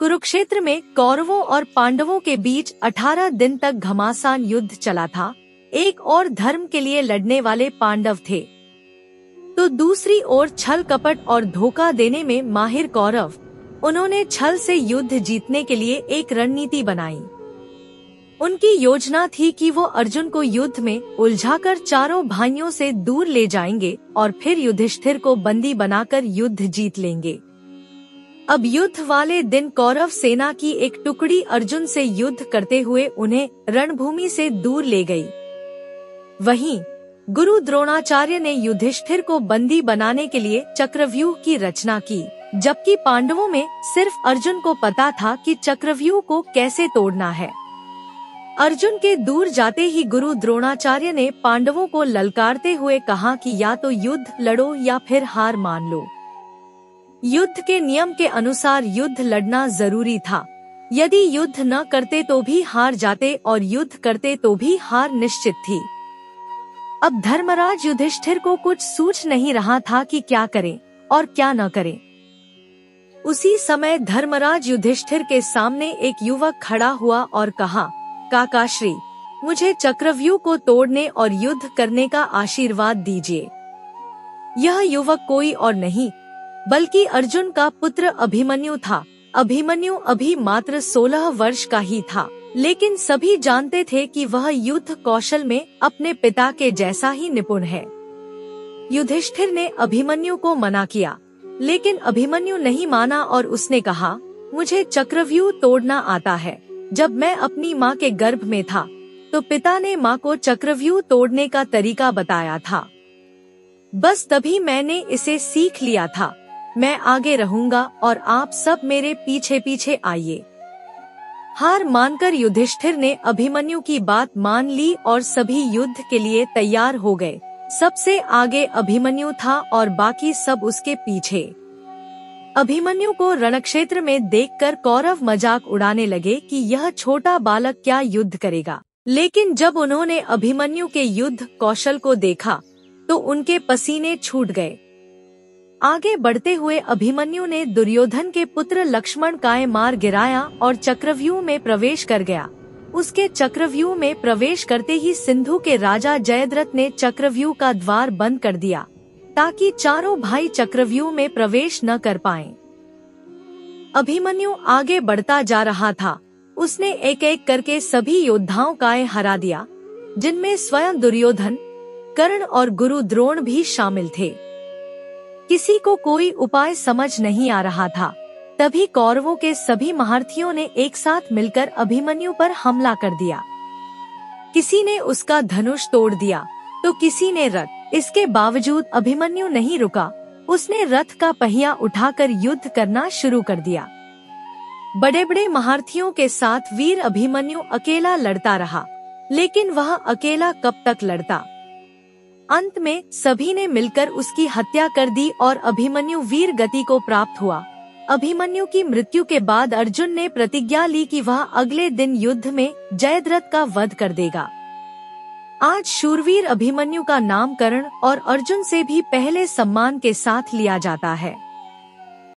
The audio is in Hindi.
कुरुक्षेत्र में कौरवों और पांडवों के बीच 18 दिन तक घमासान युद्ध चला था। एक और धर्म के लिए लड़ने वाले पांडव थे, तो दूसरी ओर छल कपट और धोखा देने में माहिर कौरव। उन्होंने छल से युद्ध जीतने के लिए एक रणनीति बनाई। उनकी योजना थी कि वो अर्जुन को युद्ध में उलझाकर चारों भाइयों से दूर ले जाएंगे और फिर युधिष्ठिर को बंदी बनाकर युद्ध जीत लेंगे। अब युद्ध वाले दिन कौरव सेना की एक टुकड़ी अर्जुन से युद्ध करते हुए उन्हें रणभूमि से दूर ले गई। वहीं गुरु द्रोणाचार्य ने युधिष्ठिर को बंदी बनाने के लिए चक्रव्यूह की रचना की, जबकि पांडवों में सिर्फ अर्जुन को पता था कि चक्रव्यूह को कैसे तोड़ना है। अर्जुन के दूर जाते ही गुरु द्रोणाचार्य ने पांडवों को ललकारते हुए कहा कि या तो युद्ध लड़ो या फिर हार मान लो। युद्ध के नियम के अनुसार युद्ध लड़ना जरूरी था। यदि युद्ध न करते तो भी हार जाते और युद्ध करते तो भी हार निश्चित थी। अब धर्मराज युधिष्ठिर को कुछ सूझ नहीं रहा था कि क्या करें और क्या न करें। उसी समय धर्मराज युधिष्ठिर के सामने एक युवक खड़ा हुआ और कहा, काकाश्री, मुझे चक्रव्यूह को तोड़ने और युद्ध करने का आशीर्वाद दीजिए। यह युवक कोई और नहीं बल्कि अर्जुन का पुत्र अभिमन्यु था। अभिमन्यु अभी मात्र 16 वर्ष का ही था, लेकिन सभी जानते थे कि वह युद्ध कौशल में अपने पिता के जैसा ही निपुण है। युधिष्ठिर ने अभिमन्यु को मना किया, लेकिन अभिमन्यु नहीं माना और उसने कहा, मुझे चक्रव्यूह तोड़ना आता है। जब मैं अपनी माँ के गर्भ में था तो पिता ने माँ को चक्रव्यूह तोड़ने का तरीका बताया था। बस तभी मैंने इसे सीख लिया था। मैं आगे रहूंगा और आप सब मेरे पीछे पीछे आइए। हार मानकर युधिष्ठिर ने अभिमन्यु की बात मान ली और सभी युद्ध के लिए तैयार हो गए। सबसे आगे अभिमन्यु था और बाकी सब उसके पीछे। अभिमन्यु को रणक्षेत्र में देखकर कौरव मजाक उड़ाने लगे कि यह छोटा बालक क्या युद्ध करेगा। लेकिन जब उन्होंने अभिमन्यु के युद्ध कौशल को देखा तो उनके पसीने छूट गए। आगे बढ़ते हुए अभिमन्यु ने दुर्योधन के पुत्र लक्ष्मण का मार गिराया और चक्रव्यूह में प्रवेश कर गया। उसके चक्रव्यूह में प्रवेश करते ही सिंधु के राजा जयद्रथ ने चक्रव्यूह का द्वार बंद कर दिया ताकि चारों भाई चक्रव्यूह में प्रवेश न कर पाएं। अभिमन्यु आगे बढ़ता जा रहा था। उसने एक एक करके सभी योद्धाओं का हरा दिया, जिनमें स्वयं दुर्योधन, कर्ण और गुरु द्रोण भी शामिल थे। किसी को कोई उपाय समझ नहीं आ रहा था। तभी कौरवों के सभी महारथियों ने एक साथ मिलकर अभिमन्यु पर हमला कर दिया। किसी ने उसका धनुष तोड़ दिया तो किसी ने रथ। इसके बावजूद अभिमन्यु नहीं रुका। उसने रथ का पहिया उठाकर युद्ध करना शुरू कर दिया। बड़े बड़े महारथियों के साथ वीर अभिमन्यु अकेला लड़ता रहा, लेकिन वह अकेला कब तक लड़ता। अंत में सभी ने मिलकर उसकी हत्या कर दी और अभिमन्यु वीर गति को प्राप्त हुआ। अभिमन्यु की मृत्यु के बाद अर्जुन ने प्रतिज्ञा ली कि वह अगले दिन युद्ध में जयद्रथ का वध कर देगा। आज शूरवीर अभिमन्यु का नामकरण और अर्जुन से भी पहले सम्मान के साथ लिया जाता है।